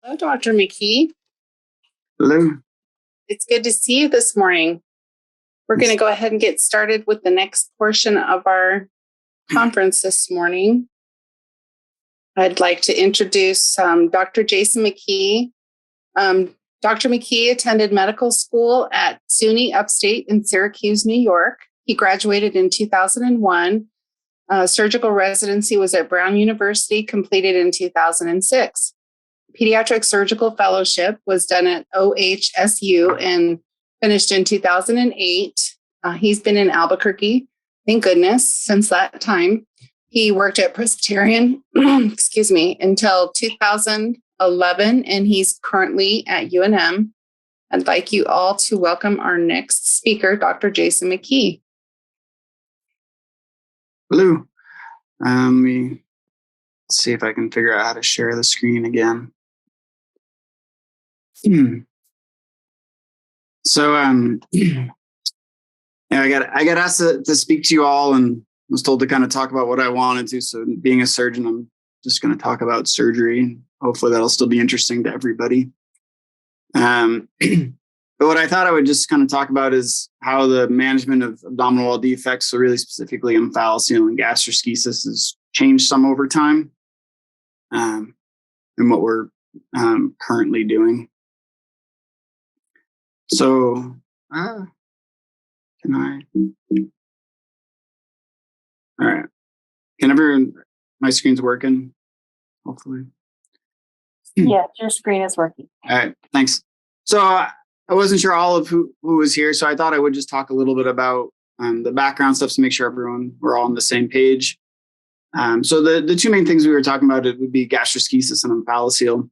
Hello, Dr. McKee. Hello. It's good to see you this morning. We're going to go ahead and get started with the next portion of our conference this morning. I'd like to introduce Dr. Jason McKee. Dr. McKee attended medical school at SUNY Upstate in Syracuse, New York. He graduated in 2001. Surgical residency was at Brown University, completed in 2006. Pediatric surgical fellowship was done at OHSU and finished in 2008. He's been in Albuquerque, thank goodness, since that time. He worked at Presbyterian, until 2011, and he's currently at UNM. I'd like you all to welcome our next speaker, Dr. Jason McKee. Hello. Let me see if I can figure out how to share the screen again. So, I got asked to speak to you all, and was told to kind of talk about what I wanted to. So, being a surgeon, I'm just going to talk about surgery. Hopefully, that'll still be interesting to everybody. But what I thought I would just kind of talk about is how the management of abdominal wall defects, so really specifically omphalocele and gastroschisis, has changed some over time, and what we're currently doing. So, can I? All right. Can everyone? My screen's working. Hopefully. Yeah, your screen is working. All right. Thanks. So I wasn't sure all of who was here, so I thought I would just talk a little bit about the background stuff to make sure we're all on the same page. So the two main things we were talking about, it would be gastroschisis and omphalocele.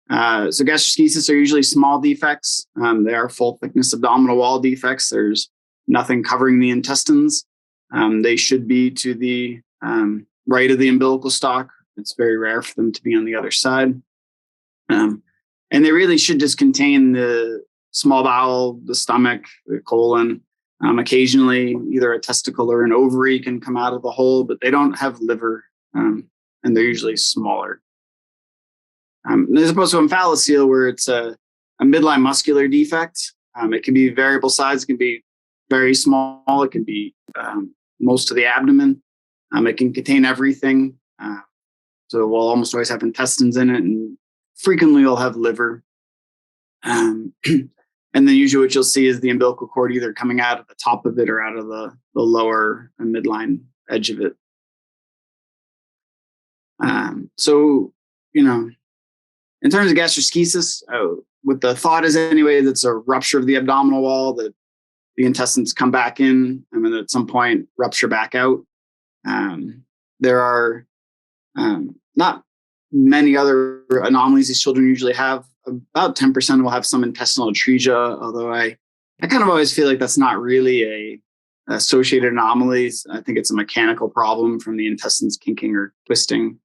So gastroschisis are usually small defects. They are full thickness abdominal wall defects. There's nothing covering the intestines. They should be to the right of the umbilical stalk. It's very rare for them to be on the other side. And they really should just contain the small bowel, the stomach, the colon. Occasionally, either a testicle or an ovary can come out of the hole, but they don't have liver, and they're usually smaller. As opposed to omphalocele, where it's a midline muscular defect. It can be variable size. It can be very small. It can be most of the abdomen. It can contain everything. So we'll almost always have intestines in it, and frequently you'll have liver. And then usually what you'll see is the umbilical cord either coming out of the top of it or out of the lower and midline edge of it. So, in terms of gastroschisis, what the thought is anyway, that's a rupture of the abdominal wall, that the intestines come back in and then at some point rupture back out. There are not many other anomalies these children usually have. About 10% will have some intestinal atresia, although I kind of always feel like that's not really a associated anomaly. I think it's a mechanical problem from the intestines kinking or twisting.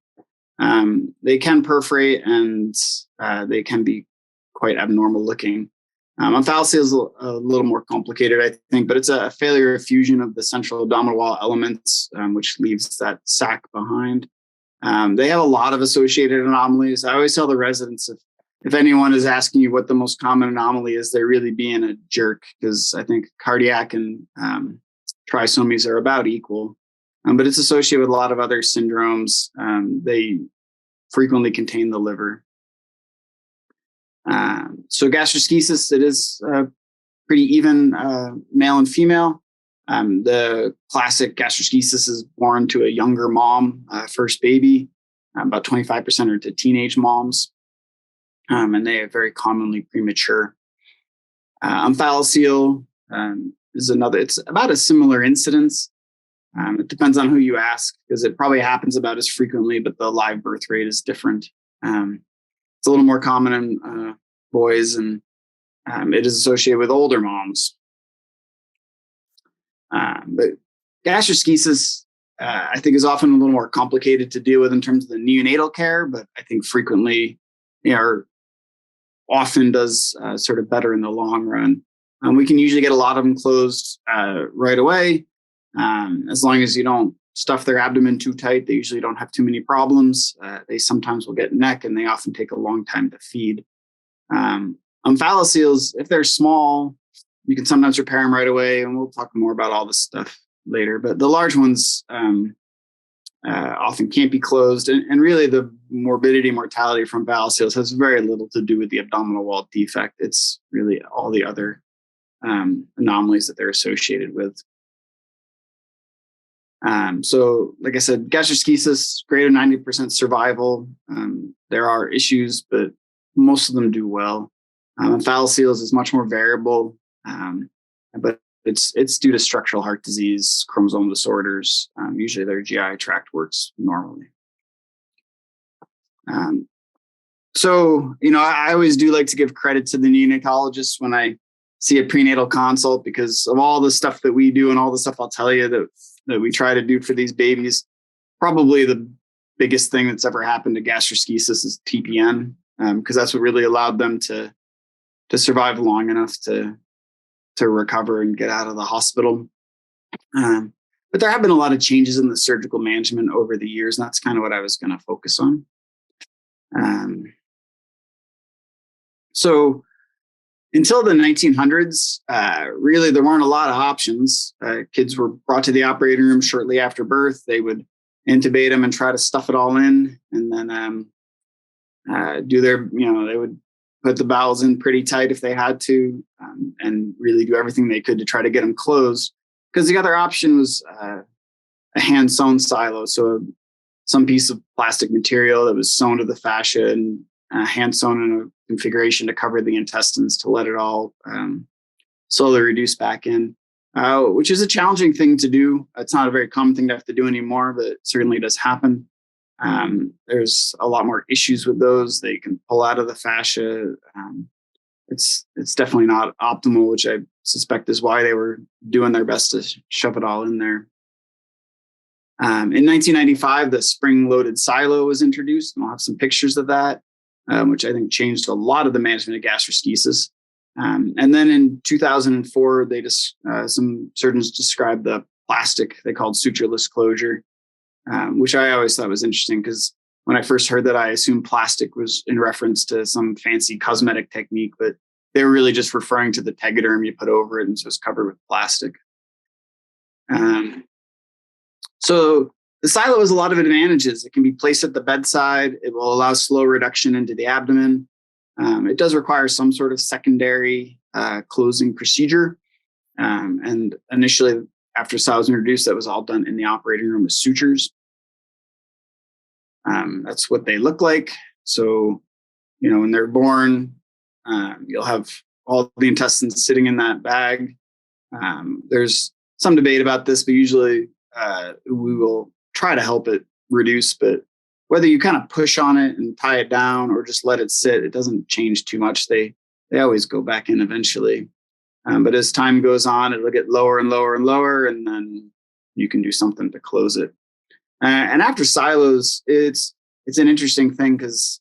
They can perforate, and they can be quite abnormal looking. Omphalocele is a little more complicated, I think, but it's a failure of fusion of the central abdominal wall elements, which leaves that sac behind. They have a lot of associated anomalies. I always tell the residents, if anyone is asking you what the most common anomaly is, they're really being a jerk, because I think cardiac and trisomies are about equal. But it's associated with a lot of other syndromes. They frequently contain the liver. So gastroschisis, it is pretty even male and female. The classic gastroschisis is born to a younger mom, first baby. About 25% are to teenage moms. And they are very commonly premature. Omphalocele is another, it's about a similar incidence. It depends on who you ask, because it probably happens about as frequently, but the live birth rate is different. It's a little more common in boys, and it is associated with older moms. But gastroschisis, I think, is often a little more complicated to deal with in terms of the neonatal care, but I think frequently, often does sort of better in the long run. We can usually get a lot of them closed right away, as long as you don't stuff their abdomen too tight, they usually don't have too many problems. They sometimes will get neck, and they often take a long time to feed. Omphalocele, if they're small, you can sometimes repair them right away, and we'll talk more about all this stuff later. But the large ones often can't be closed, and really the morbidity, mortality from omphalocele has very little to do with the abdominal wall defect. It's really all the other anomalies that they're associated with. So, like I said, gastroschisis, greater 90% survival. There are issues, but most of them do well. Omphalocele is much more variable, but it's due to structural heart disease, chromosome disorders. Usually their GI tract works normally. So, I always do like to give credit to the neonatologist when I see a prenatal consult, because of all the stuff that we do and all the stuff I'll tell you that we try to do for these babies. Probably the biggest thing that's ever happened to gastroschisis is TPN, because that's what really allowed them to survive long enough to recover and get out of the hospital. But there have been a lot of changes in the surgical management over the years, and that's kind of what I was going to focus on. So until the 1900s, really, there weren't a lot of options. Kids were brought to the operating room shortly after birth. They would intubate them and try to stuff it all in, and then do their, they would put the bowels in pretty tight if they had to, and really do everything they could to try to get them closed. Because the other option was a hand-sewn silo, so some piece of plastic material that was sewn to the fascia and hand-sewn in a configuration to cover the intestines to let it all slowly reduce back in, which is a challenging thing to do. It's not a very common thing to have to do anymore, but it certainly does happen. There's a lot more issues with those. They can pull out of the fascia. It's definitely not optimal, which I suspect is why they were doing their best to shove it all in there. In 1995, the spring-loaded silo was introduced, and I'll have some pictures of that, which I think changed a lot of the management of gastroschisis. And then in 2004, some surgeons described the plastic they called sutureless closure, which I always thought was interesting, because when I first heard that, I assumed plastic was in reference to some fancy cosmetic technique, but they were really just referring to the tegaderm you put over it, and so it's covered with plastic. So the silo has a lot of advantages. It can be placed at the bedside. It will allow slow reduction into the abdomen. It does require some sort of secondary closing procedure. And initially, after silo was introduced, that was all done in the operating room with sutures. That's what they look like. So, when they're born, you'll have all the intestines sitting in that bag. There's some debate about this, but usually we will try to help it reduce. But whether you kind of push on it and tie it down or just let it sit, it doesn't change too much. They always go back in eventually. But as time goes on, it'll get lower and lower and lower, and then you can do something to close it. And after silos, it's an interesting thing, because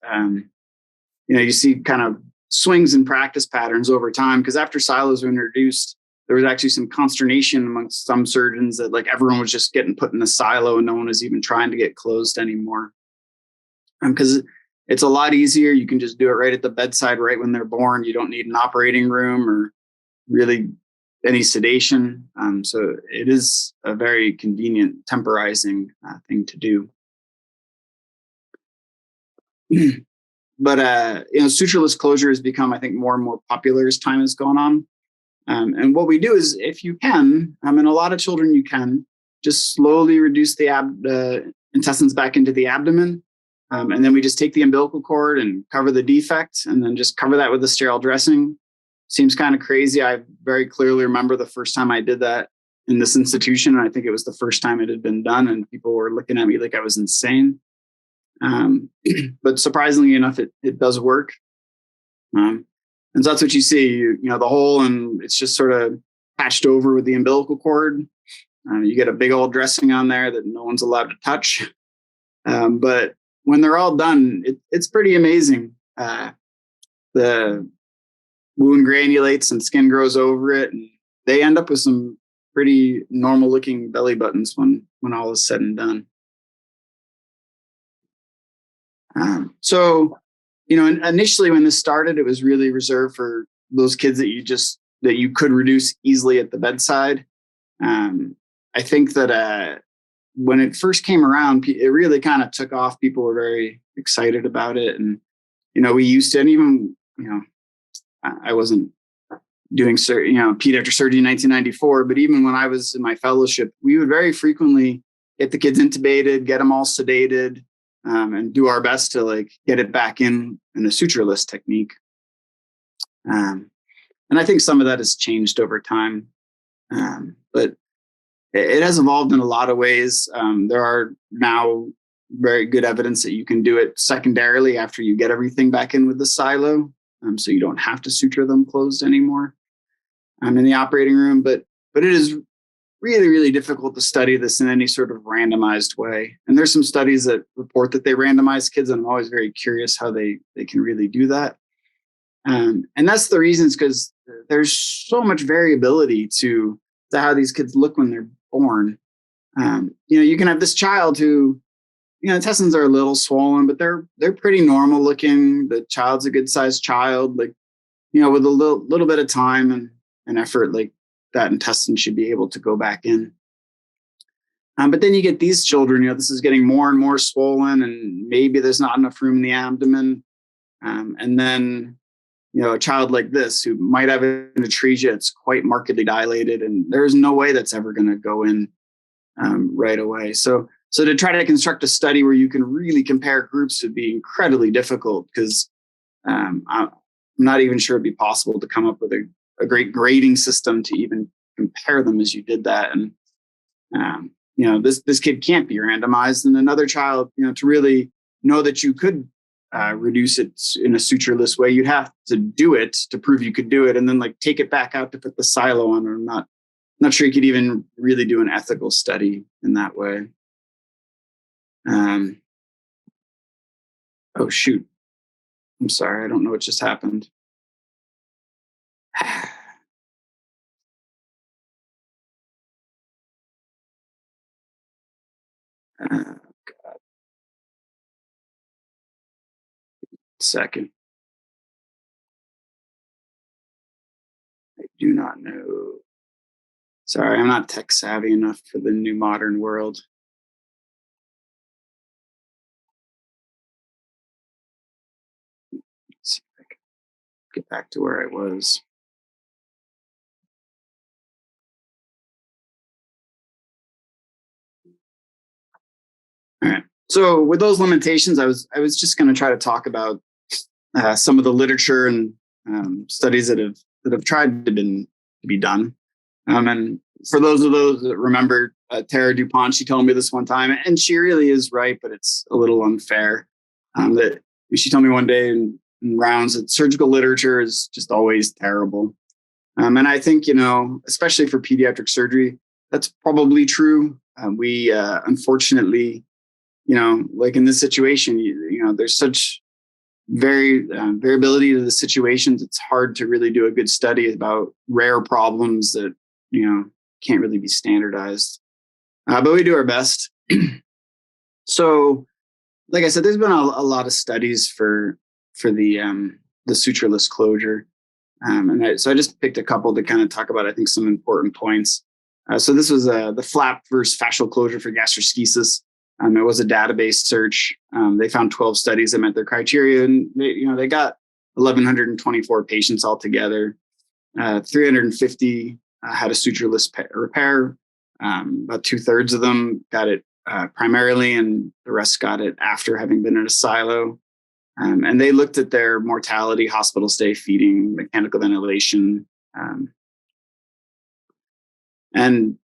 you see kind of swings in practice patterns over time. Because after silos were introduced, there was actually some consternation amongst some surgeons that everyone was just getting put in a silo and no one was even trying to get closed anymore. Because it's a lot easier. You can just do it right at the bedside, right when they're born. You don't need an operating room or really any sedation. So it is a very convenient temporizing thing to do. But sutureless closure has become, I think, more and more popular as time has gone on. And what we do is, if you can, in a lot of children, you can just slowly reduce the intestines back into the abdomen. And then we just take the umbilical cord and cover the defect, and then just cover that with a sterile dressing. Seems kind of crazy. I very clearly remember the first time I did that in this institution. And I think it was the first time it had been done, and people were looking at me like I was insane. But surprisingly enough, it does work. And so that's what you see, the hole, and it's just sort of patched over with the umbilical cord. You get a big old dressing on there that no one's allowed to touch. But when they're all done, it's pretty amazing. The wound granulates and skin grows over it, and they end up with some pretty normal looking belly buttons when all is said and done. So, initially when this started, it was really reserved for those kids that you could reduce easily at the bedside. I think that when it first came around, it really kind of took off. People were very excited about it. And, we used to, and even, I wasn't doing, pediatric surgery in 1994, but even when I was in my fellowship, we would very frequently get the kids intubated, get them all sedated, and do our best to get it back in a sutureless technique. And I think some of that has changed over time. But it has evolved in a lot of ways. There are now very good evidence that you can do it secondarily after you get everything back in with the silo. So you don't have to suture them closed anymore in the operating room. But it is really, really difficult to study this in any sort of randomized way. And there's some studies that report that they randomize kids, and I'm always very curious how they can really do that. And that's the reasons, because there's so much variability to how these kids look when they're born. You can have this child who, intestines are a little swollen, but they're pretty normal looking. The child's a good sized child, with a little bit of time and effort, that intestine should be able to go back in. But then you get these children, this is getting more and more swollen, and maybe there's not enough room in the abdomen. And then, a child like this who might have an atresia, it's quite markedly dilated, and there's no way that's ever going to go in right away. So to try to construct a study where you can really compare groups would be incredibly difficult, because I'm not even sure it'd be possible to come up with a great grading system to even compare them as you did that. And, this kid can't be randomized, and another child, to really know that you could reduce it in a sutureless way, you'd have to do it to prove you could do it, and then take it back out to put the silo on. Or I'm not sure you could even really do an ethical study in that way. Oh shoot, I'm sorry, I don't know what just happened. God. Second. I do not know. Sorry, I'm not tech savvy enough for the new modern world. Let's see if I can get back to where I was. All right. So with those limitations, I was just going to try to talk about some of the literature and studies that have tried to be done. And for those that remember Tara DuPont, she told me this one time, and she really is right, but it's a little unfair. That she told me one day in rounds that surgical literature is just always terrible. And I think, especially for pediatric surgery, that's probably true. We unfortunately, in this situation, there's such variability to the situations. It's hard to really do a good study about rare problems that, can't really be standardized. But we do our best. So, like I said, there's been a lot of studies for the sutureless closure. So I just picked a couple to kind of talk about, I think, some important points. So this was the flap versus fascial closure for gastroschisis. It was a database search. They found 12 studies that met their criteria, and they got 1,124 patients altogether. 350 had a sutureless repair. About 2/3 of them got it primarily, and the rest got it after having been in a silo. And they looked at their mortality, hospital stay, feeding, mechanical ventilation. And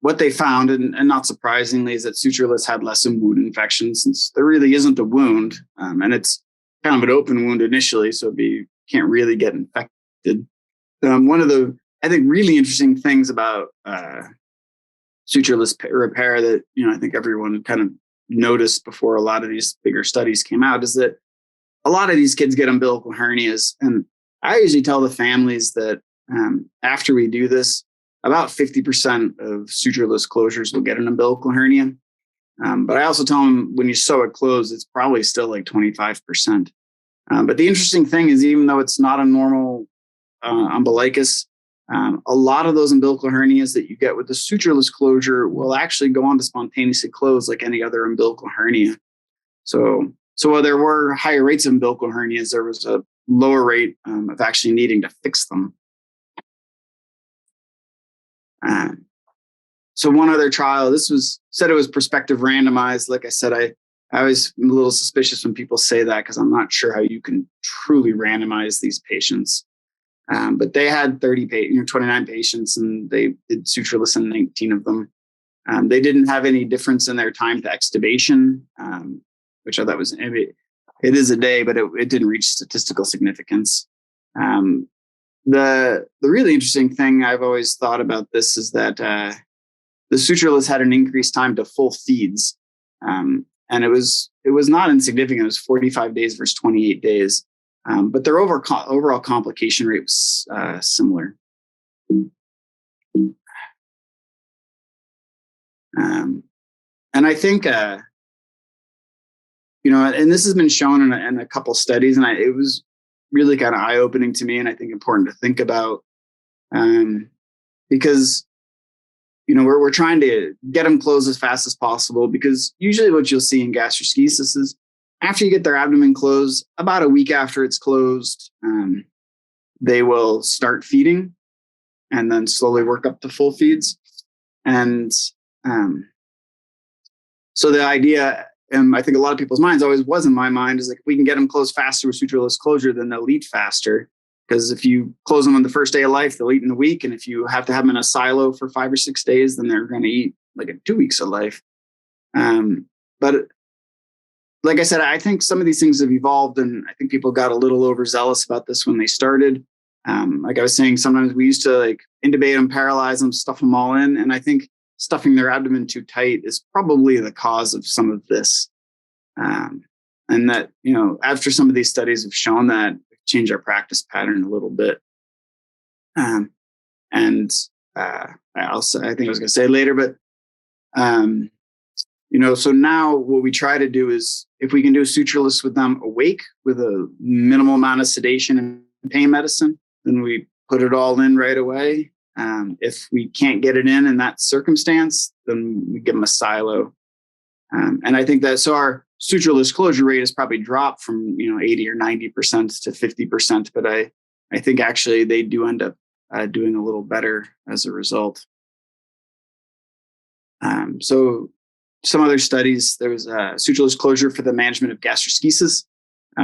what they found, and not surprisingly, is that sutureless had less wound infection, since there really isn't a wound. And it's kind of an open wound initially, so can't really get infected. One of the, I think, really interesting things about sutureless repair that, I think everyone kind of noticed before a lot of these bigger studies came out is that a lot of these kids get umbilical hernias. And I usually tell the families that after we do this, about 50% of sutureless closures will get an umbilical hernia. But I also tell them when you sew it closed, it's probably still like 25%. But the interesting thing is, even though it's not a normal umbilicus, a lot of those umbilical hernias that you get with the sutureless closure will actually go on to spontaneously close like any other umbilical hernia. So while there were higher rates of umbilical hernias, there was a lower rate of actually needing to fix them. So one other trial, this was said it was prospective randomized. Like I said, I always am a little suspicious when people say that, because I'm not sure how you can truly randomize these patients. But they had 29 patients, and they did sutureless in 19 of them. They didn't have any difference in their time to extubation, which I thought was, it is a day, but it didn't reach statistical significance. The really interesting thing I've always thought about this is that the sutureless had an increased time to full feeds. And it was not insignificant. It was 45 days versus 28 days. But their overall complication rate was similar. And I think, and this has been shown in a couple studies, and it was really kind of eye-opening to me, and I think important to think about, because we're trying to get them closed as fast as possible, because usually what you'll see in gastroschisis is after you get their abdomen closed, about a week after it's closed, they will start feeding and then slowly work up to full feeds. And so the idea, and I think a lot of people's minds always was in my mind, is like, if we can get them closed faster with sutureless closure, then they'll eat faster. Because if you close them on the first day of life, they'll eat in a week. And if you have to have them in a silo for 5 or 6 days, then they're going to eat like in 2 weeks of life. But like I said, I think some of these things have evolved, and I think people got a little overzealous about this when they started. Like I was saying, sometimes we used to like intubate them, paralyze them, stuff them all in. And I think stuffing their abdomen too tight is probably the cause of some of this. And that, after some of these studies have shown that, change our practice pattern a little bit. I think I was going to say later, but, so now what we try to do is, if we can do sutureless with them awake with a minimal amount of sedation and pain medicine, then we put it all in right away. If we can't get it in that circumstance, then we give them a silo. And I think that, so our sutureless closure rate has probably dropped from 80 or 90% to 50%, but I think actually they do end up doing a little better as a result. So some other studies, there was a sutureless closure for the management of gastroschisis.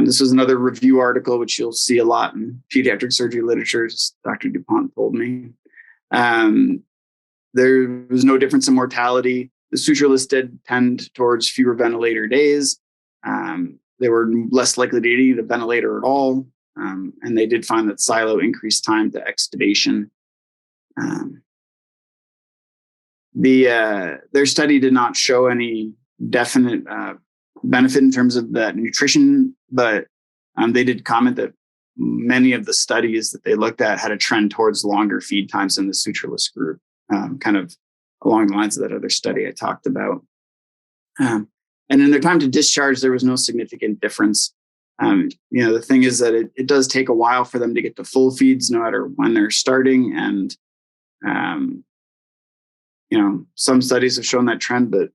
This was another review article, which you'll see a lot in pediatric surgery literature, as Dr. DuPont told me. There was no difference in mortality. The sutureless did tend towards fewer ventilator days. They were less likely to need a ventilator at all. And they did find that silo increased time to extubation. Their study did not show any definite benefit in terms of that nutrition, but they did comment that many of the studies that they looked at had a trend towards longer feed times in the sutureless group, kind of along the lines of that other study I talked about. And in their time to discharge, there was no significant difference. The thing is that it does take a while for them to get to full feeds, no matter when they're starting. And, some studies have shown that trend, but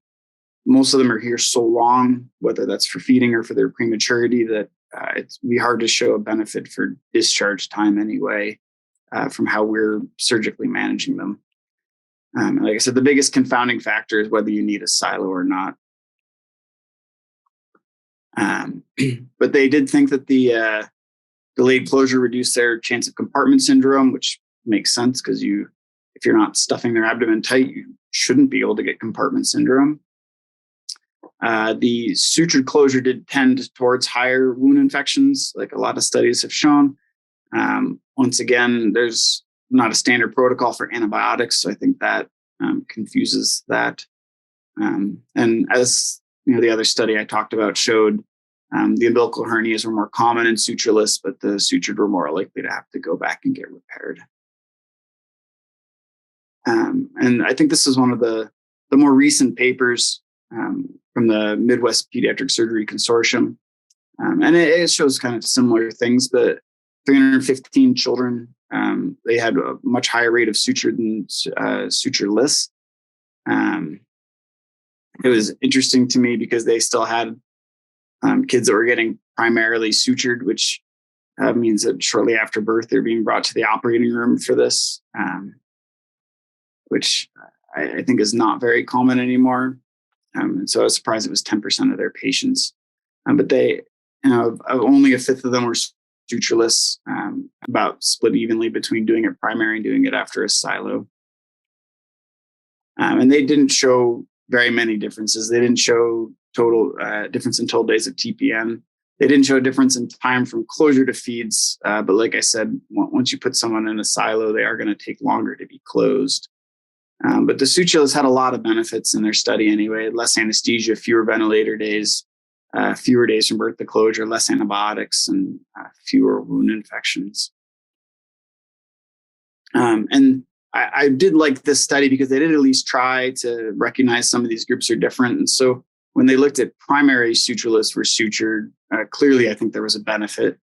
most of them are here so long, whether that's for feeding or for their prematurity, that it's be hard to show a benefit for discharge time anyway, from how we're surgically managing them. Like I said, the biggest confounding factor is whether you need a silo or not. But they did think that the delayed closure reduced their chance of compartment syndrome, which makes sense, because if you're not stuffing their abdomen tight, you shouldn't be able to get compartment syndrome. The sutured closure did tend towards higher wound infections, like a lot of studies have shown. Once again, there's not a standard protocol for antibiotics, so I think that confuses that. And as the other study I talked about showed, the umbilical hernias were more common in sutureless, but the sutured were more likely to have to go back and get repaired. And I think this is one of the more recent papers from the Midwest Pediatric Surgery Consortium. And it shows kind of similar things, but 315 children, they had a much higher rate of sutured than sutureless. It was interesting to me because they still had kids that were getting primarily sutured, which means that shortly after birth, they're being brought to the operating room for this, which I think is not very common anymore. And so I was surprised it was 10% of their patients. But they, only a fifth of them were sutureless, about split evenly between doing it primary and doing it after a silo. And they didn't show very many differences. They didn't show total difference in total days of TPN. They didn't show a difference in time from closure to feeds. But like I said, once you put someone in a silo, they are going to take longer to be closed. But the sutureless had a lot of benefits in their study anyway. Less anesthesia, fewer ventilator days, fewer days from birth to closure, less antibiotics, and fewer wound infections. And I did like this study because they did at least try to recognize some of these groups are different. And so when they looked at primary sutureless versus sutured, clearly I think there was a benefit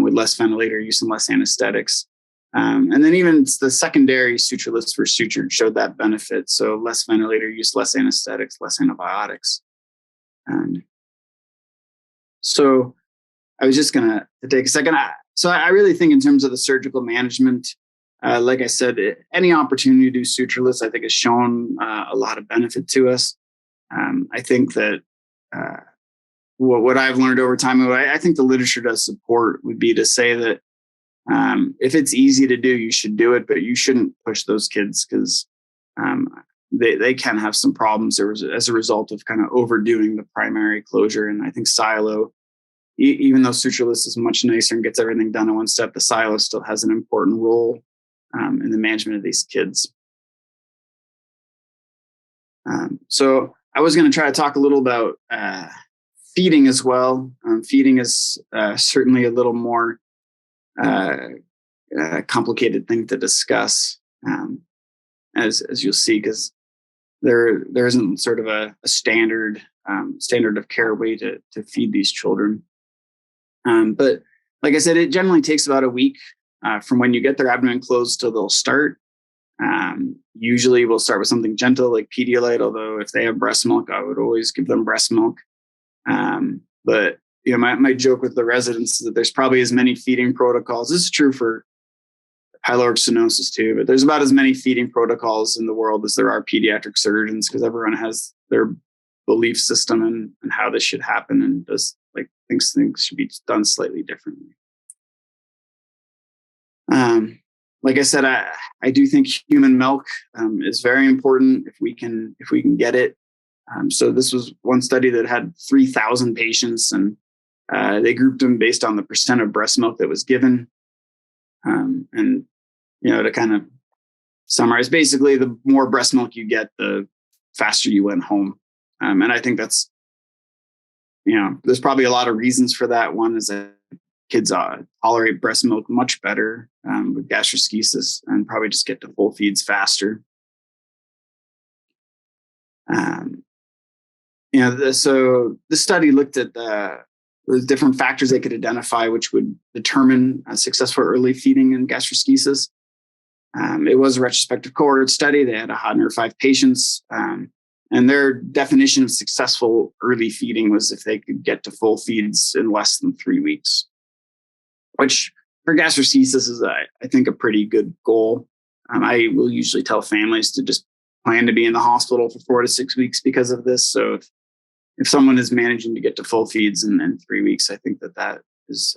with less ventilator use and less anesthetics. And then even the secondary sutureless versus sutured showed that benefit. So less ventilator use, less anesthetics, less antibiotics. So I was just going to take a second. So I really think in terms of the surgical management, like I said, any opportunity to do sutureless, I think has shown a lot of benefit to us. I think that what I've learned over time, and what I think the literature does support, would be to say that if it's easy to do, you should do it, but you shouldn't push those kids because they can have some problems as a result of kind of overdoing the primary closure. And I think silo, even though sutureless is much nicer and gets everything done in one step, the silo still has an important role in the management of these kids. So I was going to try to talk a little about feeding as well. Feeding is certainly a little more complicated thing to discuss, as you'll see, because there isn't sort of a standard of care way to feed these children. But like I said, it generally takes about a week from when you get their abdomen closed till they'll start. Usually we'll start with something gentle like Pedialyte, although if they have breast milk, I would always give them breast milk. But my joke with the residents is that there's probably as many feeding protocols. This is true for pyloric stenosis too, but there's about as many feeding protocols in the world as there are pediatric surgeons, because everyone has their belief system and how this should happen and thinks things should be done slightly differently. Like I said, I do think human milk is very important if we can get it. So this was one study that had 3,000 patients, and they grouped them based on the percent of breast milk that was given. And to kind of summarize, basically, the more breast milk you get, the faster you went home. And I think that's, there's probably a lot of reasons for that. One is that kids tolerate breast milk much better with gastroschisis and probably just get to full feeds faster. So this study looked at the different factors they could identify which would determine successful early feeding in gastroschisis. It was a retrospective cohort study. They had 105 patients, and their definition of successful early feeding was if they could get to full feeds in less than 3 weeks, which for gastroschisis is, I think, a pretty good goal. I will usually tell families to just plan to be in the hospital for 4 to 6 weeks because of this. So if someone is managing to get to full feeds in 3 weeks, I think that is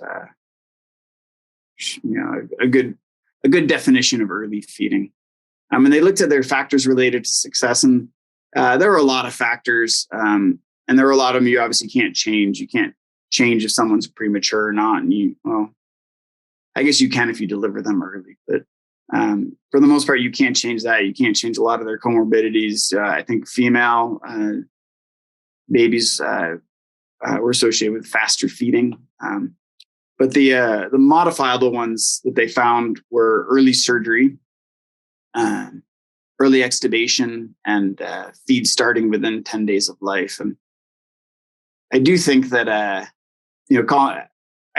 a good definition of early feeding. And they looked at their factors related to success, and there were a lot of factors, and there were a lot of them you obviously can't change. You can't change if someone's premature or not, and I guess you can if you deliver them early, but for the most part, you can't change that. You can't change a lot of their comorbidities. I think female babies were associated with faster feeding. But the modifiable ones that they found were early surgery, early extubation and feed starting within 10 days of life. And I do think that, I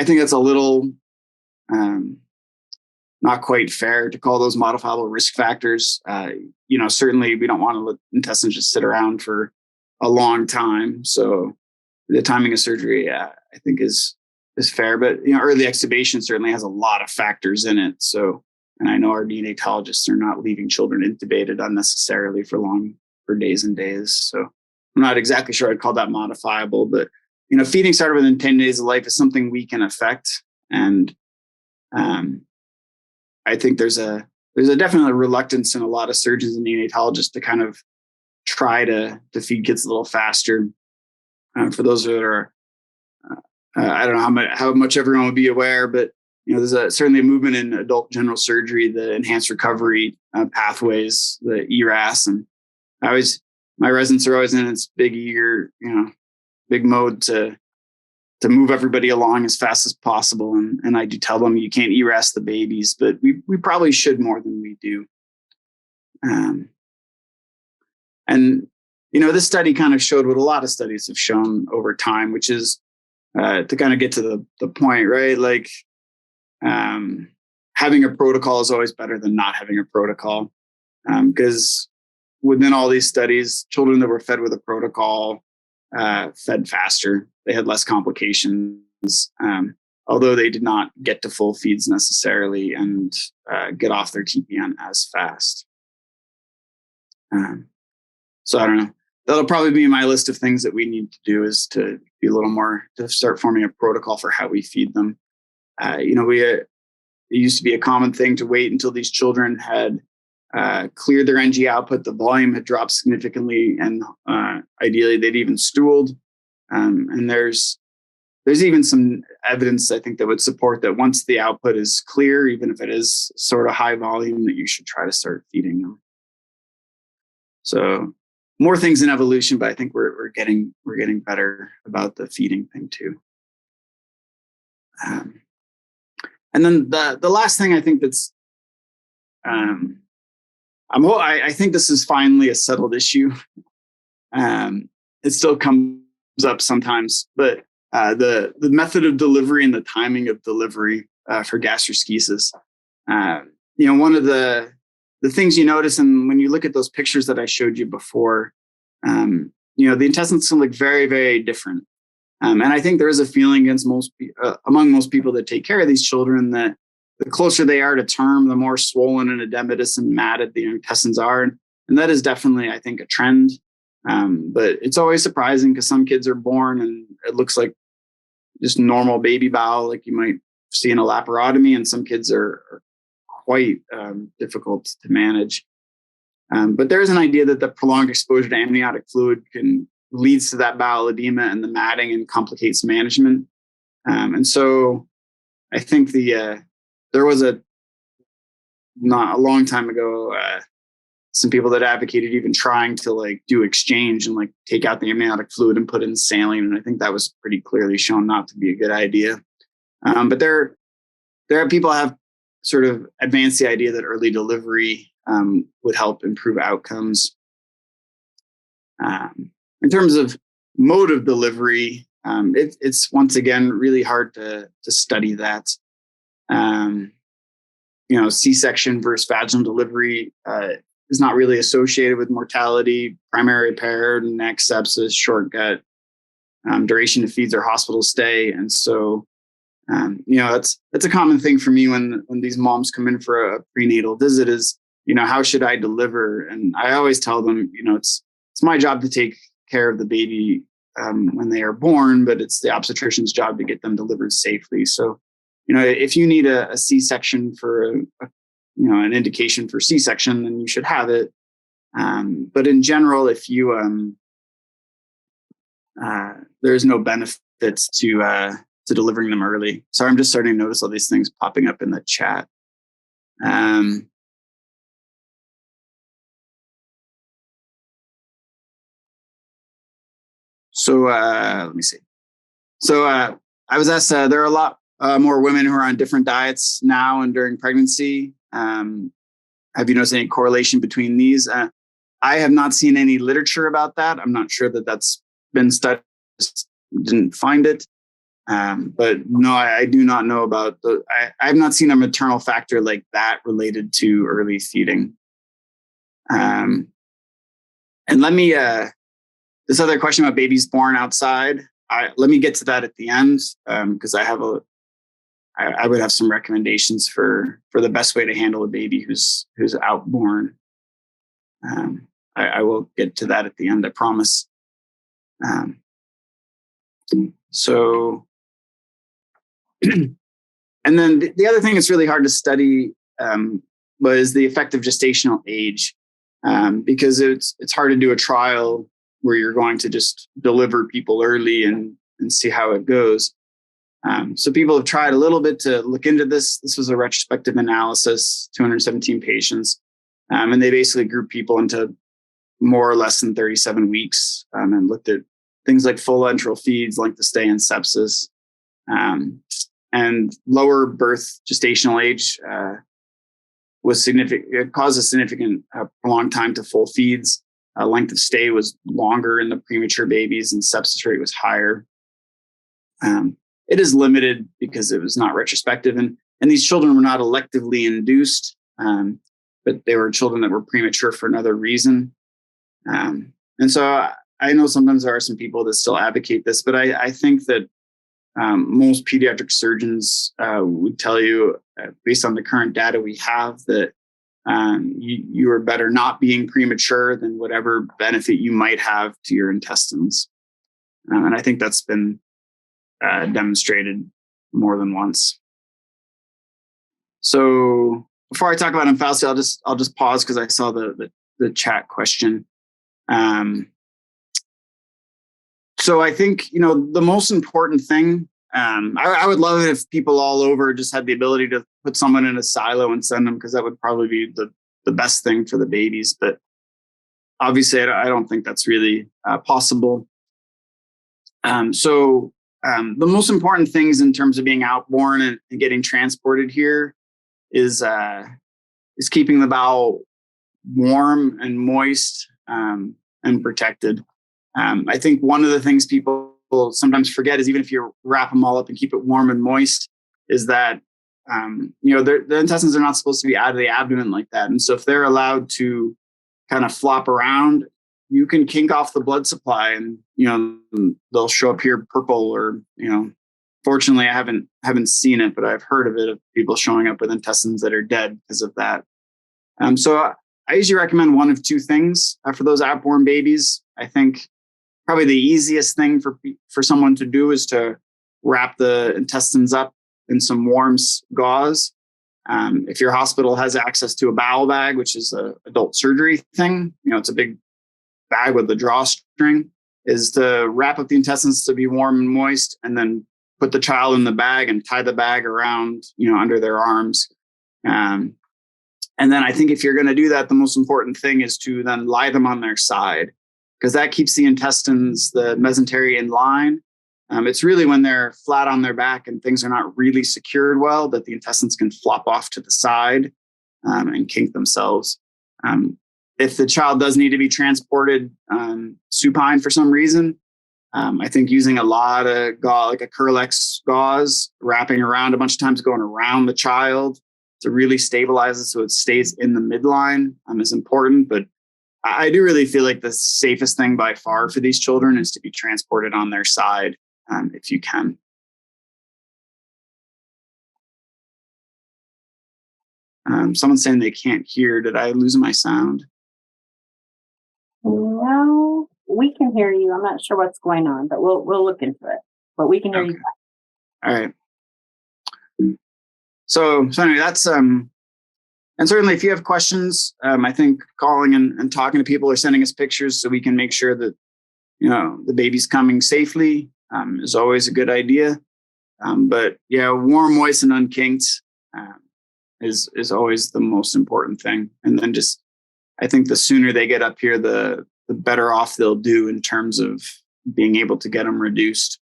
think that's a little not quite fair to call those modifiable risk factors. Certainly we don't want to let intestines just sit around for a long time. So the timing of surgery, I think is fair, but early extubation certainly has a lot of factors in it. So, and I know our neonatologists are not leaving children intubated unnecessarily for days and days. So I'm not exactly sure I'd call that modifiable, but feeding started within 10 days of life is something we can affect. And I think there's a definite reluctance in a lot of surgeons and neonatologists to kind of try to feed kids a little faster. For those that are, I don't know how much everyone would be aware, but there's certainly a movement in adult general surgery, the enhanced recovery pathways, the ERAS, and my residents are always in its big mode to move everybody along as fast as possible. And I do tell them you can't ERAS the babies, but we probably should more than we do. And this study kind of showed what a lot of studies have shown over time, which is to kind of get to the point, right? Like having a protocol is always better than not having a protocol, because within all these studies, children that were fed with a protocol fed faster. They had less complications, although they did not get to full feeds necessarily and get off their TPN as fast. So I don't know. That'll probably be my list of things that we need to do, is to be a little more, to start forming a protocol for how we feed them. It used to be a common thing to wait until these children had cleared their NG output, the volume had dropped significantly, and ideally they'd even stooled. And there's even some evidence, I think, that would support that once the output is clear, even if it is sort of high volume, that you should try to start feeding them. So more things in evolution, but I think we're getting better about the feeding thing too. And then the last thing I think that's I think this is finally a settled issue. It still comes up sometimes, but the method of delivery and the timing of delivery for gastroschisis. One of the things you notice, and when you look at those pictures that I showed you before, the intestines can look very, very different. And I think there is a feeling among most people that take care of these children that the closer they are to term, the more swollen and edematous and matted the intestines are. And that is definitely, I think, a trend. But it's always surprising because some kids are born and it looks like just normal baby bowel, like you might see in a laparotomy, and some kids are quite difficult to manage. But there's an idea that the prolonged exposure to amniotic fluid leads to that bowel edema and the matting and complicates management. And so I think there was not a long time ago, some people that advocated even trying to do exchange and take out the amniotic fluid and put in saline. And I think that was pretty clearly shown not to be a good idea. But there are people have sort of advanced the idea that early delivery would help improve outcomes. In terms of mode of delivery, it's once again really hard to study that. C-section versus vaginal delivery is not really associated with mortality, primary repair, neck sepsis, short gut, duration of feeds or hospital stay. And so, that's a common thing for me when these moms come in for a prenatal visit is, how should I deliver? And I always tell them, it's my job to take care of the baby when they are born, but it's the obstetrician's job to get them delivered safely. So, if you need a C-section for an indication for C-section, then you should have it. But in general, if you there's no benefits to delivering them early. Sorry, I'm just starting to notice all these things popping up in the chat. So let me see. So I was asked, there are a lot more women who are on different diets now and during pregnancy. Have you noticed any correlation between these? I have not seen any literature about that. I'm not sure that that's been studied. Didn't find it. But no, I do not know about I have not seen a maternal factor like that related to early feeding. And let me, this other question about babies born outside, let me get to that at the end, because I would have some recommendations for the best way to handle a baby who's outborn. I will get to that at the end, I promise. So, and then the other thing that's really hard to study was the effective gestational age, because it's hard to do a trial where you're going to just deliver people early and see how it goes. So people have tried a little bit to look into this. This was a retrospective analysis, 217 patients, and they basically grouped people into more or less than 37 weeks, and looked at things like full enteral feeds, length of stay, and sepsis. And lower birth gestational age was significant. It caused a significant prolonged time to full feeds. Length of stay was longer in the premature babies, and sepsis rate was higher. It is limited because it was not retrospective, and these children were not electively induced, but they were children that were premature for another reason. And so I know sometimes there are some people that still advocate this, but I think that most pediatric surgeons would tell you, based on the current data we have, that you are better not being premature than whatever benefit you might have to your intestines. And I think that's been demonstrated more than once. So before I talk about omphalocele, I'll just pause because I saw the chat question. So I think, the most important thing, I would love it if people all over just had the ability to put someone in a silo and send them, because that would probably be the best thing for the babies. But obviously, I don't think that's really possible. So the most important things in terms of being outborn and getting transported here is keeping the bowel warm and moist and protected. I think one of the things people sometimes forget is, even if you wrap them all up and keep it warm and moist, is that the intestines are not supposed to be out of the abdomen like that. And so if they're allowed to kind of flop around, you can kink off the blood supply, and they'll show up here purple, or fortunately I haven't seen it, but I've heard of it, of people showing up with intestines that are dead because of that. So I usually recommend one of two things for those outborn babies. I think probably the easiest thing for someone to do is to wrap the intestines up in some warm gauze. If your hospital has access to a bowel bag, which is an adult surgery thing, it's a big bag with a drawstring, is to wrap up the intestines to be warm and moist, and then put the child in the bag and tie the bag around, under their arms. And then I think if you're going to do that, the most important thing is to then lie them on their side, because that keeps the intestines, the mesentery, in line. It's really when they're flat on their back and things are not really secured well that the intestines can flop off to the side and kink themselves. If the child does need to be transported supine for some reason, I think using a lot of gauze, like a Curlex gauze, wrapping around a bunch of times, going around the child to really stabilize it so it stays in the midline is important. But I do really feel like the safest thing by far for these children is to be transported on their side if you can. Someone's saying they can't hear. Did I lose my sound? No, we can hear you. I'm not sure what's going on, but we'll look into it. But we can hear you. All right. So anyway, that's and certainly if you have questions, I think calling and talking to people or sending us pictures so we can make sure that the baby's coming safely is always a good idea. But yeah, warm, moist, and unkinked is always the most important thing. And then just, I think the sooner they get up here, the better off they'll do in terms of being able to get them reduced.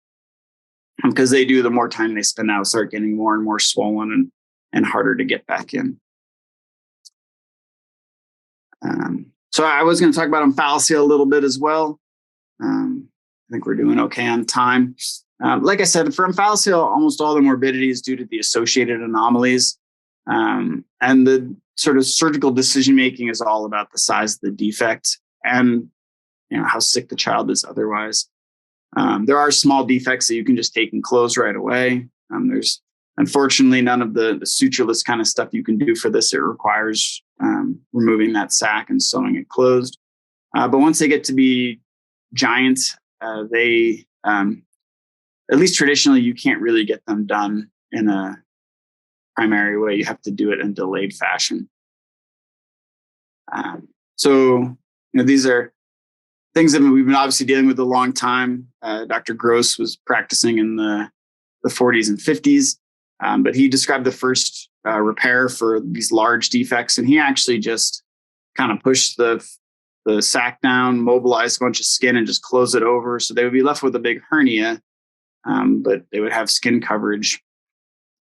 Because they do, the more time they spend out, start getting more and more swollen and harder to get back in. So I was going to talk about omphalocele a little bit as well. I think we're doing okay on time. Like I said, for omphalocele, almost all the morbidity is due to the associated anomalies. And the sort of surgical decision-making is all about the size of the defect and how sick the child is otherwise. There are small defects that you can just take and close right away. There's unfortunately none of the sutureless kind of stuff you can do for this. It requires removing that sac and sewing it closed. But once they get to be giant, they, at least traditionally, you can't really get them done in a primary way. You have to do it in delayed fashion. So these are things that we've been obviously dealing with a long time. Dr. Gross was practicing in the 40s and 50s, but he described the first repair for these large defects, and he actually just kind of pushed the sac down, mobilized a bunch of skin, and just closed it over. So they would be left with a big hernia, but they would have skin coverage.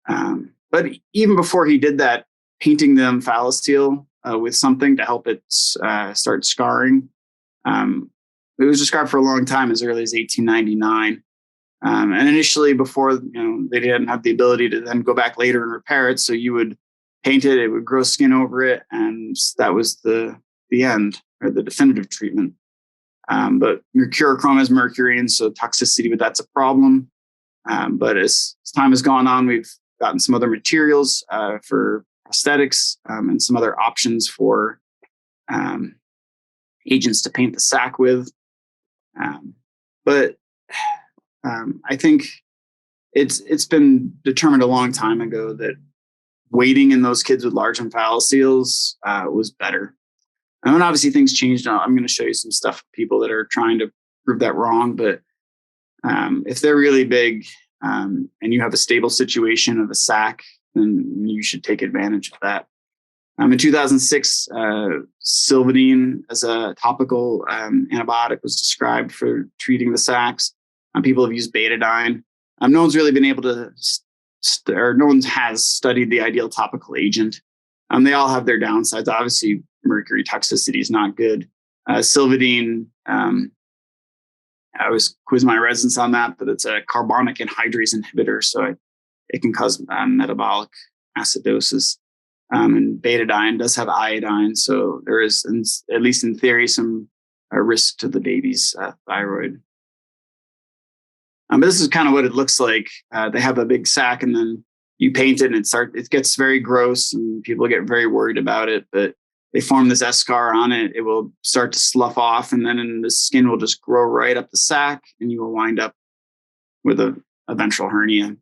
But even before he did that, painting the omphalocele with something to help it start scarring. It was described for a long time, as early as 1899. And initially, before they didn't have the ability to then go back later and repair it, so you would paint it, it would grow skin over it, and that was the end, or the definitive treatment. But mercurochrome is mercury, and so toxicity, but that's a problem. But as time has gone on, we've gotten some other materials for prosthetics and some other options for agents to paint the sac with. But I think it's been determined a long time ago that waiting in those kids with large omphalocele was better. And obviously things changed. I'm going to show you some stuff of people that are trying to prove that wrong. But if they're really big and you have a stable situation of a sac, then you should take advantage of that. In 2006, Silvadene as a topical antibiotic was described for treating the sacs. People have used betadine. No one's really been able to, or no one has studied the ideal topical agent. They all have their downsides. Obviously, mercury toxicity is not good. Silvadene, I was quizzing my residents on that, but it's a carbonic anhydrase inhibitor, so it can cause metabolic acidosis. And betadine does have iodine, so there is, at least in theory, some risk to the baby's thyroid. But this is kind of what it looks like. They have a big sac, and then you paint it, and it gets very gross, and people get very worried about it. But they form this eschar on it. It will start to slough off, and then the skin will just grow right up the sac, and you will wind up with a ventral hernia.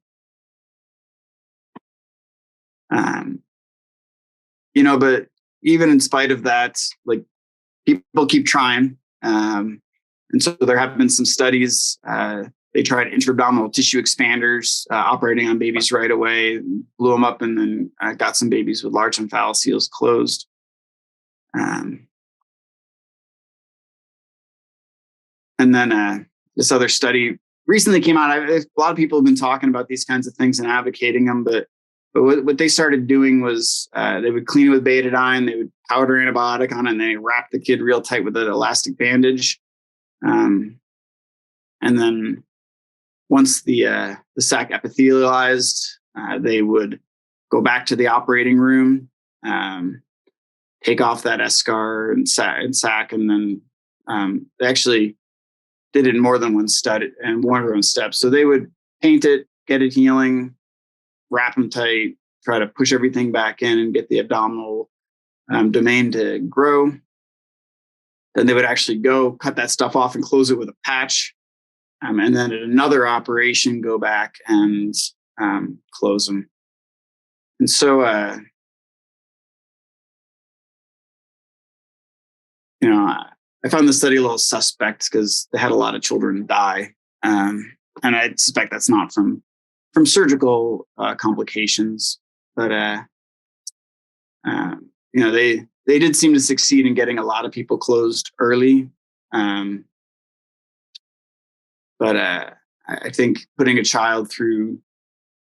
But even in spite of that, like, people keep trying. And so there have been some studies. They tried intra-abdominal tissue expanders, operating on babies right away, blew them up, and then got some babies with large omphalocele closed. And then this other study recently came out. A lot of people have been talking about these kinds of things and advocating them, but what they started doing was they would clean it with betadine, they would powder antibiotic on it, and they wrap the kid real tight with an elastic bandage. And then once the sac epithelialized, they would go back to the operating room, take off that eschar and sac, and then they actually did it in more than one step. So they would paint it, get it healing, wrap them tight, try to push everything back in and get the abdominal domain to grow. Then they would actually go cut that stuff off and close it with a patch. And then at another operation, go back and close them. And so, I found the study a little suspect because they had a lot of children die. And I suspect that's not from surgical complications, but they did seem to succeed in getting a lot of people closed early. But I think putting a child through,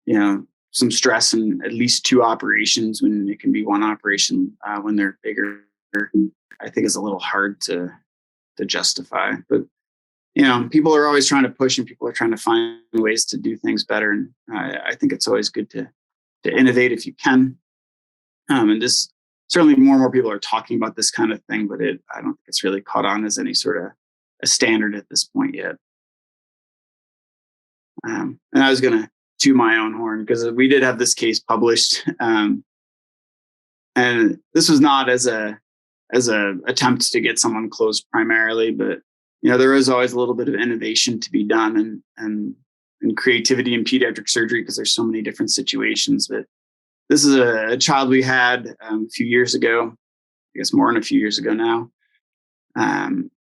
some stress and at least two operations when it can be one operation when they're bigger I think is a little hard to justify. But people are always trying to push, and people are trying to find ways to do things better. And I think it's always good to innovate if you can. And this certainly more and more people are talking about this kind of thing, but I don't think it's really caught on as any sort of a standard at this point yet. And I was going to toot my own horn because we did have this case published, and this was not as a attempt to get someone closed primarily, but there is always a little bit of innovation to be done and creativity in pediatric surgery because there's so many different situations. But this is a child we had a few years ago, I guess more than a few years ago now,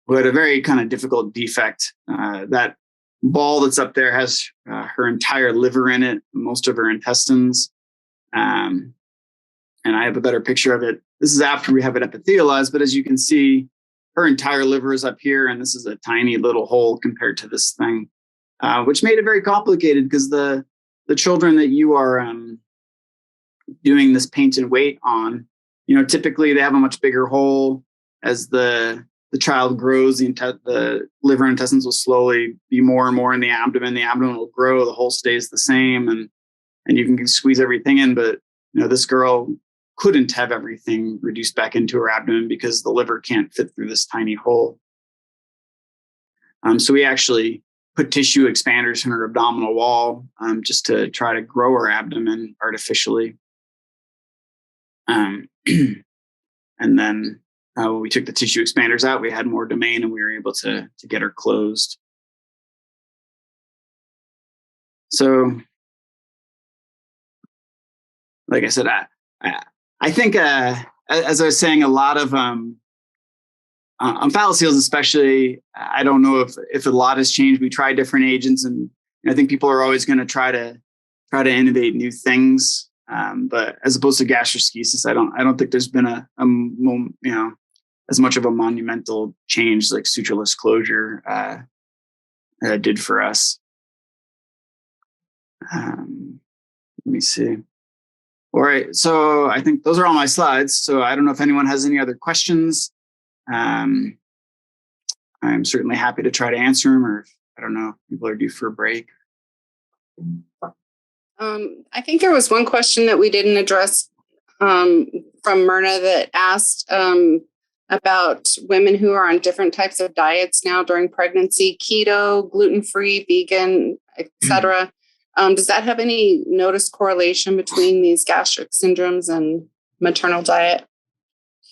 who had a very kind of difficult defect. That ball that's up there has her entire liver in it, most of her intestines. And I have a better picture of it. This is after we have it epithelialized, but as you can see, her entire liver is up here, and this is a tiny little hole compared to this thing, which made it very complicated because the children that you are doing this paint and weight on, typically they have a much bigger hole. As the child grows, the liver and intestines will slowly be more and more in the abdomen. The abdomen will grow, the hole stays the same, and you can squeeze everything in. But this girl couldn't have everything reduced back into her abdomen because the liver can't fit through this tiny hole. So we actually put tissue expanders in her abdominal wall just to try to grow her abdomen artificially. And then when we took the tissue expanders out, we had more domain and we were able to get her closed. So, like I said, I think, as I was saying, a lot of omphalocele especially, I don't know if a lot has changed. We try different agents, and I think people are always going to try to innovate new things. But as opposed to gastroschisis, I don't think there's been as much of a monumental change like sutureless closure did for us. Let me see. All right, so I think those are all my slides. So I don't know if anyone has any other questions. I'm certainly happy to try to answer them, or if, I don't know, people are due for a break. I think there was one question that we didn't address from Myrna that asked about women who are on different types of diets now during pregnancy, keto, gluten-free, vegan, etc. Does that have any noticed correlation between these gastric syndromes and maternal diet?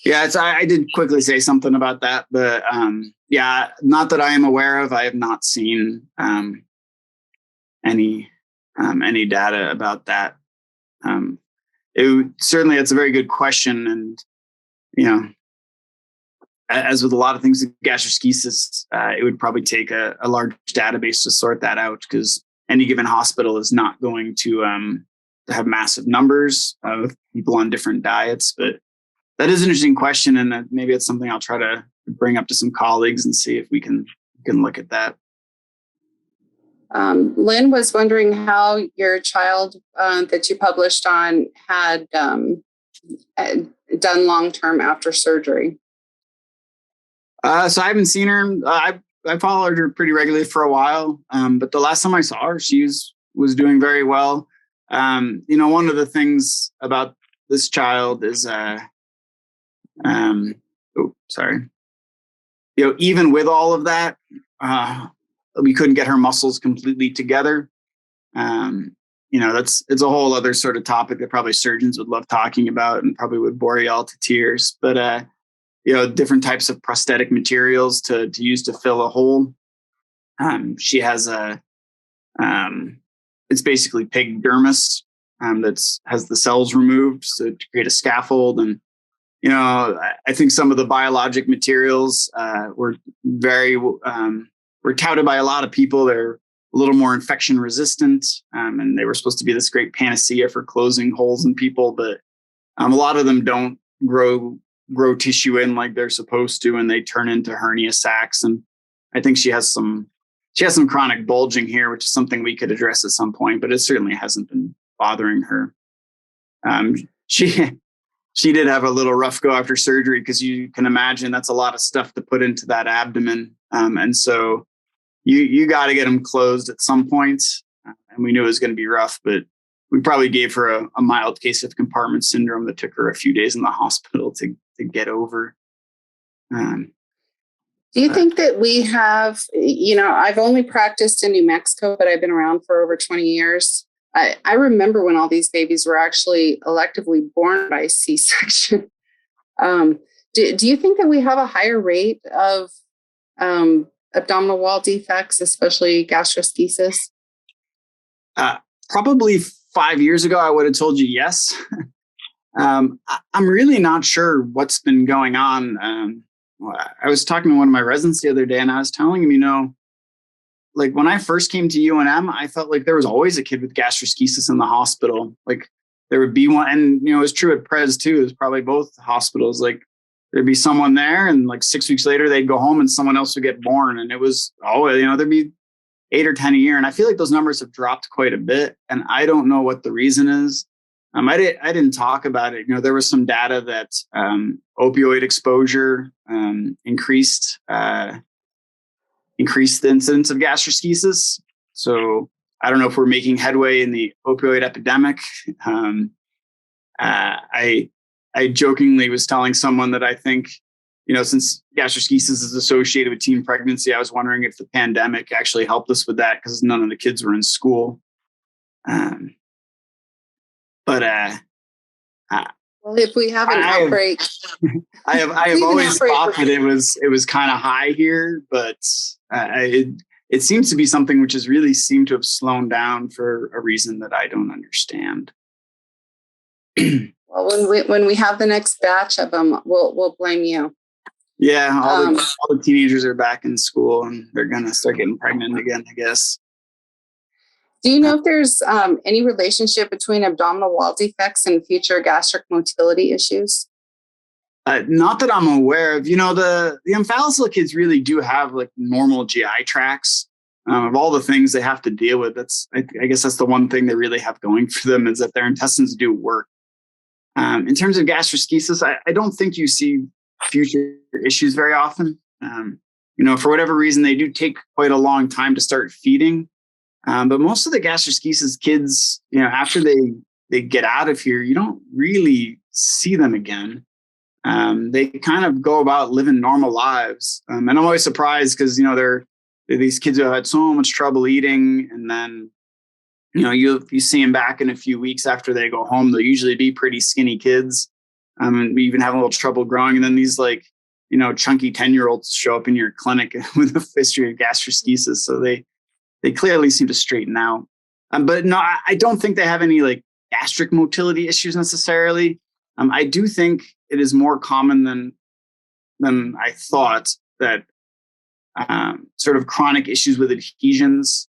Yeah, I did quickly say something about that, but yeah, not that I am aware of. I have not seen any data about that. Certainly, it's a very good question, and as with a lot of things in gastroschisis, it would probably take a large database to sort that out because any given hospital is not going to have massive numbers of people on different diets. But that is an interesting question, and maybe it's something I'll try to bring up to some colleagues and see if we can look at that. Lynn was wondering how your child that you published on had done long-term after surgery. So I haven't seen her. I followed her pretty regularly for a while, but the last time I saw her, she was doing very well. One of the things about this child is, even with all of that, we couldn't get her muscles completely together. It's a whole other sort of topic that probably surgeons would love talking about and probably would bore you all to tears. But different types of prosthetic materials to use to fill a hole. She has it's basically pig dermis has the cells removed to create a scaffold. And I think some of the biologic materials were touted by a lot of people. They're a little more infection resistant, and they were supposed to be this great panacea for closing holes in people. But a lot of them don't grow tissue in like they're supposed to, and they turn into hernia sacs. And I think she has some chronic bulging here, which is something we could address at some point, but it certainly hasn't been bothering her. She she did have a little rough go after surgery, because you can imagine that's a lot of stuff to put into that abdomen. And so you got to get them closed at some point. And we knew it was going to be rough, but we probably gave her a mild case of compartment syndrome that took her a few days in the hospital to get over. Do you think that we have, I've only practiced in New Mexico, but I've been around for over 20 years. I remember when all these babies were actually electively born by C-section. Do you think that we have a higher rate of abdominal wall defects, especially gastroschisis? Probably 5 years ago, I would have told you yes. I'm really not sure what's been going on. I was talking to one of my residents the other day, and I was telling him, like when I first came to UNM, I felt like there was always a kid with gastroschisis in the hospital. Like there would be one, and it was true at Pres too. It was probably both hospitals. Like there'd be someone there, and like 6 weeks later, they'd go home, and someone else would get born, and it was there'd be 8 or 10 a year. And I feel like those numbers have dropped quite a bit, and I don't know what the reason is. I didn't talk about it. There was some data that opioid exposure increased the incidence of gastroschisis. So I don't know if we're making headway in the opioid epidemic. I jokingly was telling someone that I think, since gastroschisis is associated with teen pregnancy, I was wondering if the pandemic actually helped us with that, because none of the kids were in school. Well, if we have an outbreak, I have always thought that it was kind of high here, but it seems to be something which has really seemed to have slowed down for a reason that I don't understand. Well, when we have the next batch of them, we'll blame you. Yeah, all the teenagers are back in school, and they're gonna start getting pregnant again, I guess. Do you know if there's any relationship between abdominal wall defects and future gastric motility issues? Not that I'm aware of. The omphalocele kids really do have like normal GI tracts. Of all the things they have to deal with, I guess that's the one thing they really have going for them, is that their intestines do work. In terms of gastroschisis, I don't think you see future issues very often. For whatever reason, they do take quite a long time to start feeding. But most of the gastroschisis kids, after they get out of here, you don't really see them again. They kind of go about living normal lives. And I'm always surprised because, they're these kids who have had so much trouble eating. And then, you see them back in a few weeks after they go home. They'll usually be pretty skinny kids. And we even have a little trouble growing. And then these chunky 10-year-olds show up in your clinic with a history of gastroschisis. So they clearly seem to straighten out. But no, I don't think they have any gastric motility issues necessarily. I do think it is more common than I thought that sort of chronic issues with adhesions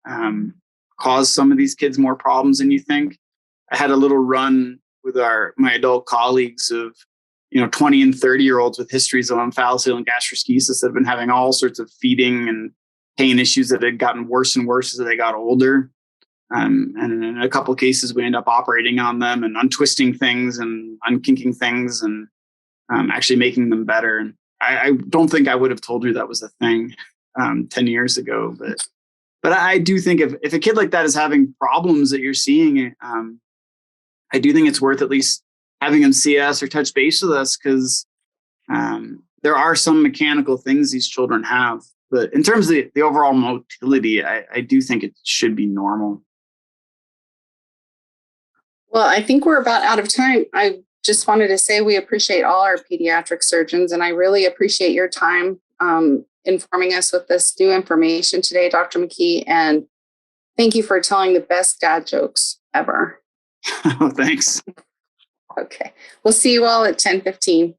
cause some of these kids more problems than you think. I had a little run with my adult colleagues of 20 and 30-year-olds with histories of omphalocele and gastroschisis that have been having all sorts of feeding and pain issues that had gotten worse and worse as they got older. And in a couple of cases, we end up operating on them and untwisting things and unkinking things and actually making them better. And I don't think I would have told you that was a thing 10 years ago. But I do think if a kid like that is having problems that you're seeing, I do think it's worth at least having them see us or touch base with us, because there are some mechanical things these children have. But in terms of the overall motility, I do think it should be normal. Well, I think we're about out of time. I just wanted to say we appreciate all our pediatric surgeons, and I really appreciate your time informing us with this new information today, Dr. McKee. And thank you for telling the best dad jokes ever. Oh, thanks. Okay. We'll see you all at 10:15.